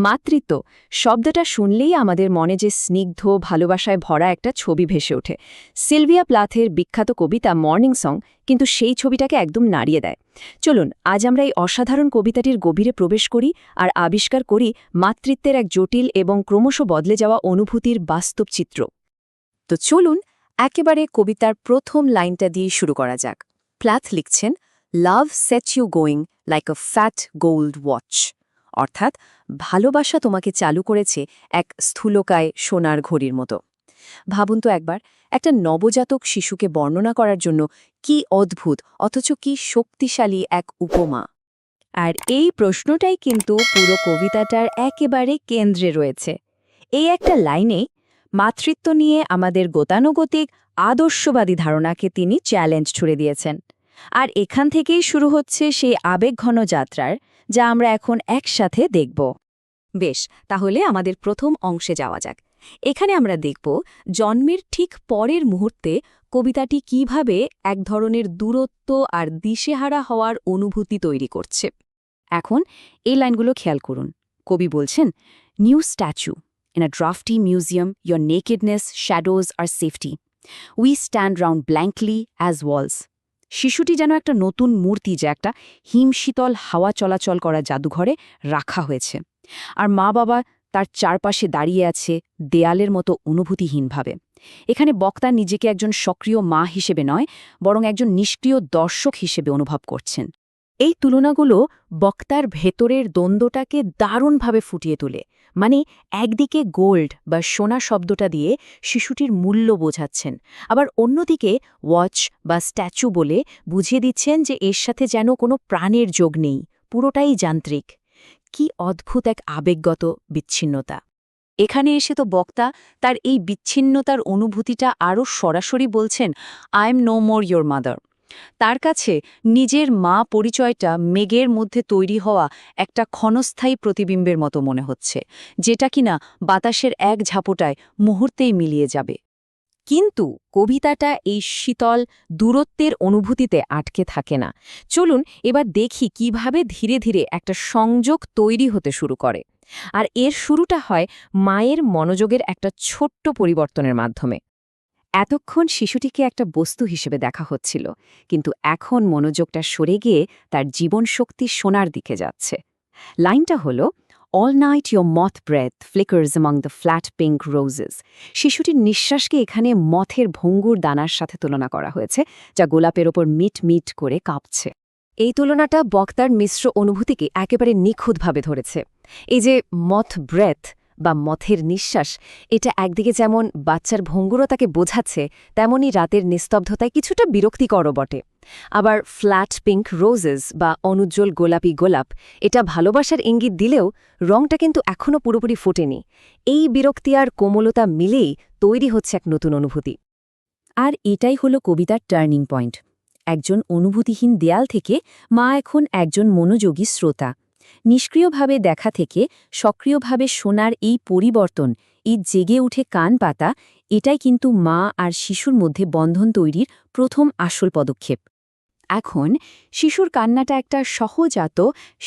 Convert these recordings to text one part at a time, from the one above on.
মাতৃত্ব শব্দটা শুনলেই আমাদের মনে যে স্নিগ্ধ ভালোবাসায় ভরা একটা ছবি ভেসে ওঠে। সিলভিয়া প্লাথের বিখ্যাত কবিতা মর্নিং সং কিন্তু সেই ছবিটাকে একদম নাড়িয়ে দেয়। চলুন আজ আমরা এই অসাধারণ কবিতাটির গভীরে প্রবেশ করি আর আবিষ্কার করি মাতৃত্বের এক জটিল এবং ক্রমশ বদলে যাওয়া অনুভূতির বাস্তব চিত্র। তো চলুন একেবারে কবিতার প্রথম লাইনটা দিয়ে শুরু করা যাক। প্লাথ লিখছেন, love sets you going like a fat gold watch, অর্থাৎ ভালোবাসা তোমাকে চালু করেছে এক স্থূলকায় সোনার ঘড়ির মতো। ভাবুন তো একবার, একটা নবজাতক শিশুকে বর্ণনা করার জন্য কি অদ্ভুত অথচ কি শক্তিশালী এক উপমা। আর এই প্রশ্নটাই কিন্তু পুরো কবিতাটার একেবারে কেন্দ্রে রয়েছে। এই একটা লাইনে মাতৃত্ব নিয়ে আমাদের গতানুগতিক আদর্শবাদী ধারণাকে তিনি চ্যালেঞ্জ ছুড়ে দিয়েছেন। আর এখান থেকেই শুরু হচ্ছে সেই আবেগঘন যাত্রার, যা আমরা এখন একসাথে দেখব। বেশ, তাহলে আমাদের প্রথম অংশে যাওয়া যাক। এখানে আমরা দেখব জন্মের ঠিক পরের মুহূর্তে কবিতাটি কিভাবে এক ধরনের দূরত্ব আর দিশেহারা হওয়ার অনুভূতি তৈরি করছে। এখন এই লাইনগুলো খেয়াল করুন। কবি বলছেন, new statue in a drafty museum, your nakedness shadows our safety, we stand round blankly as walls. শিশুটি যেন একটা নতুন মূর্তি, যা একটা হিমশীতল হাওয়া চলাচল করা জাদুঘরে রাখা হয়েছে, আর মা বাবা তার চারপাশে দাঁড়িয়ে আছে দেয়ালের মতো অনুভূতিহীনভাবে। এখানে বক্তা নিজেকে একজন সক্রিয় মা হিসেবে নয়, বরং একজন নিষ্ক্রিয় দর্শক হিসেবে অনুভব করছেন। এই তুলনাগুলো বক্তার ভেতরের দ্বন্দ্বটাকে দারুণভাবে ফুটিয়ে তোলে। মানে একদিকে গোল্ড বা সোনা শব্দটা দিয়ে শিশুটির মূল্য বোঝাচ্ছেন, আবার অন্যদিকে ওয়াচ বা স্ট্যাচু বলে বুঝিয়ে দিচ্ছেন যে এর সাথে যেন কোনো প্রাণের যোগ নেই, পুরোটাই যান্ত্রিক। কি অদ্ভুত এক আবেগগত বিচ্ছিন্নতা! এখানে এসে তো বক্তা তার এই বিচ্ছিন্নতার অনুভূতিটা আরও সরাসরি বলছেন, I am no more your mother. তার কাছে নিজের মা পরিচয়টা মেঘের মধ্যে তৈরি হওয়া একটা ক্ষণস্থায়ী প্রতিবিম্বের মতো মনে হচ্ছে, যেটা কিনা বাতাসের এক ঝাপটায় মুহূর্তেই মিলিয়ে যাবে। কিন্তু কবিতাটা এই শীতল দূরত্বের অনুভূতিতে আটকে থাকে না। চলুন এবার দেখি কিভাবে ধীরে ধীরে একটা সংযোগ তৈরি হতে শুরু করে। আর এর শুরুটা হয় মায়ের মনোযোগের একটা ছোট্ট পরিবর্তনের মাধ্যমে। এতক্ষণ শিশুটিকে একটা বস্তু হিসেবে দেখা হচ্ছিল, কিন্তু এখন মনোযোগটা সরে গিয়ে তার জীবনশক্তি শোনার দিকে যাচ্ছে। লাইনটা হলো, all night your moth breath flickers among the flat pink roses. শিশুটির নিঃশ্বাসকে এখানে মথের ভঙ্গুর দানার সাথে তুলনা করা হয়েছে, যা গোলাপের ওপর মিট মিট করে কাঁপছে। এই তুলনাটা বক্তার মিশ্র অনুভূতিকে একেবারে নিখুঁতভাবে ধরেছে। এই যে মথ ব্রেথ বা মথের নিঃশ্বাস, এটা একদিকে যেমন বাচ্চার ভঙ্গুরতাকে বোঝাচ্ছে, তেমনি রাতের নিস্তব্ধতায় কিছুটা বিরক্তিকরও বটে। আবার ফ্ল্যাট পিঙ্ক রোজেস বা অনুজ্জ্বল গোলাপি গোলাপ, এটা ভালোবাসার ইঙ্গিত দিলেও রংটা কিন্তু এখনও পুরোপুরি ফোটেনি। এই বিরক্তি আর কোমলতা মিলেই তৈরি হচ্ছে এক নতুন অনুভূতি। আর এটাই হলো কবিতার টার্নিং পয়েন্ট। একজন অনুভূতিহীন দেয়াল থেকে মা এখন একজন মনোযোগী শ্রোতা। নিষ্ক্রিয়ভাবে দেখা থেকে সক্রিয়ভাবে শোনার এই পরিবর্তন, এই জেগে উঠে কান পাতা, এটাই কিন্তু মা আর শিশুর মধ্যে বন্ধন তৈরির প্রথম আসল পদক্ষেপ। এখন শিশুর কান্নাটা একটা সহজাত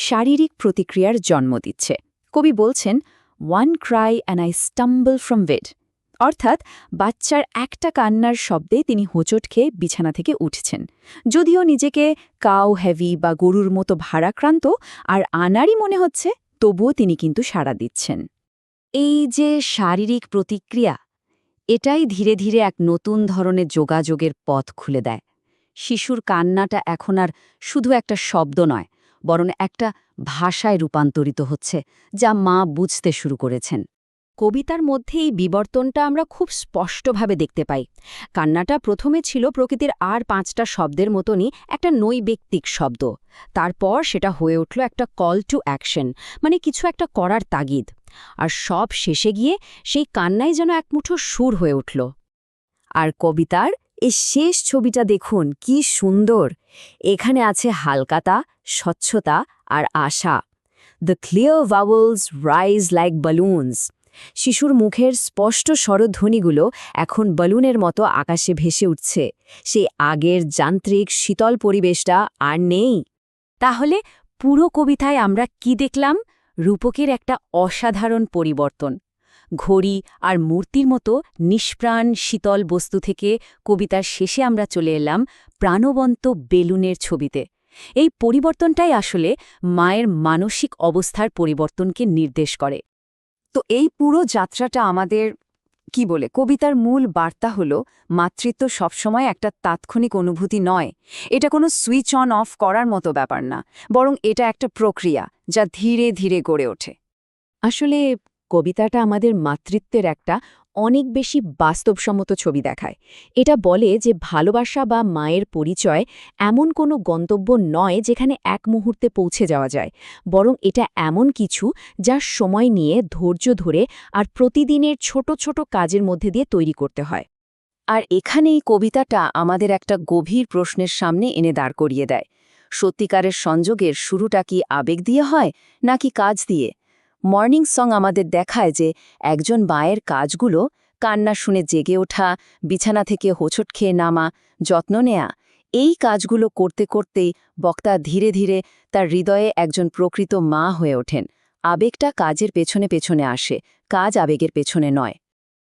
শারীরিক প্রতিক্রিয়ার জন্ম দিচ্ছে। কবি বলছেন, one Cry and I stumble from bed, অর্থাৎ বাচ্চার একটা কান্নার শব্দে তিনি হোঁচট খেয়ে বিছানা থেকে উঠছেন। যদিও নিজেকে কাউ হেভি বা গরুর মতো ভারাক্রান্ত আর আনারই মনে হচ্ছে, তবুও তিনি কিন্তু সাড়া দিচ্ছেন। এই যে শারীরিক প্রতিক্রিয়া, এটাই ধীরে ধীরে এক নতুন ধরনের যোগাযোগের পথ খুলে দেয়। শিশুর কান্নাটা এখন আর শুধু একটা শব্দ নয়, বরং একটা ভাষায় রূপান্তরিত হচ্ছে, যা মা বুঝতে শুরু করেছেন। কবিতার মধ্যে এই বিবর্তনটা আমরা খুব স্পষ্টভাবে দেখতে পাই। কান্নাটা প্রথমে ছিল প্রকৃতির আর 5টা শব্দের মতনই একটা নৈবেক্তিক শব্দ। তারপর সেটা হয়ে উঠল একটা কল টু অ্যাকশন, মানে কিছু একটা করার তাগিদ। আর সব শেষে গিয়ে সেই কান্নাই যেন এক মুঠো সুর হয়ে উঠল। আর কবিতার এই শেষ ছবিটা দেখুন, কি সুন্দর! এখানে আছে হালকাতা, স্বচ্ছতা আর আশা। The clear vowels rise like balloons. শিশুর মুখের স্পষ্ট স্বরধ্বনিগুলো এখন বালুনের মতো আকাশে ভেসে উঠছে। সেই আগের যান্ত্রিক শীতল পরিবেশটা আর নেই। তাহলে পুরো কবিতায় আমরা কি দেখলাম? রূপকের একটা অসাধারণ পরিবর্তন। ঘড়ি আর মূর্তির মতো নিষ্প্রাণ শীতল বস্তু থেকে কবিতার শেষে আমরা চলে এলাম প্রাণবন্ত বেলুনের ছবিতে। এই পরিবর্তনটাই আসলে মায়ের মানসিক অবস্থার পরিবর্তনকে নির্দেশ করে। তো এই পুরো যাত্রাটা আমাদের কি বলে, কবিতার মূল বার্তা হলো মাতৃত্ব সবসময় একটা তাৎক্ষণিক অনুভূতি নয়। এটা কোনো সুইচ অন অফ করার মতো ব্যাপার না, বরং এটা একটা প্রক্রিয়া যা ধীরে ধীরে গড়ে ওঠে। আসলে কবিতাটা আমাদের মাতৃত্বের একটা অনেক বেশি বাস্তবসম্মত ছবি দেখায়। এটা বলে যে ভালোবাসা বা মায়ের পরিচয় এমন কোনো গন্তব্য নয় যেখানে এক মুহূর্তে পৌঁছে যাওয়া যায়, বরং এটা এমন কিছু যা সময় নিয়ে ধৈর্য ধরে আর প্রতিদিনের ছোট ছোট কাজের মধ্যে দিয়ে তৈরি করতে হয়। আর এখানেই কবিতাটা আমাদের একটা গভীর প্রশ্নের সামনে এনে দাঁড় করিয়ে দেয়। সত্যিকারের সংযোগের শুরুটা কি আবেগ দিয়ে হয় নাকি কাজ দিয়ে? মর্নিং সং আমাদের দেখায় যে একজন মায়ের কাজগুলো, কান্না শুনে জেগে ওঠা, বিছানা থেকে হোঁচট খেয়ে নামা, যত্ন নেয়া, এই কাজগুলো করতে করতেই বক্তা ধীরে ধীরে তার হৃদয়ে একজন প্রকৃত মা হয়ে ওঠেন। আবেগটা কাজের পেছনে পেছনে আসে, কাজ আবেগের পেছনে নয়।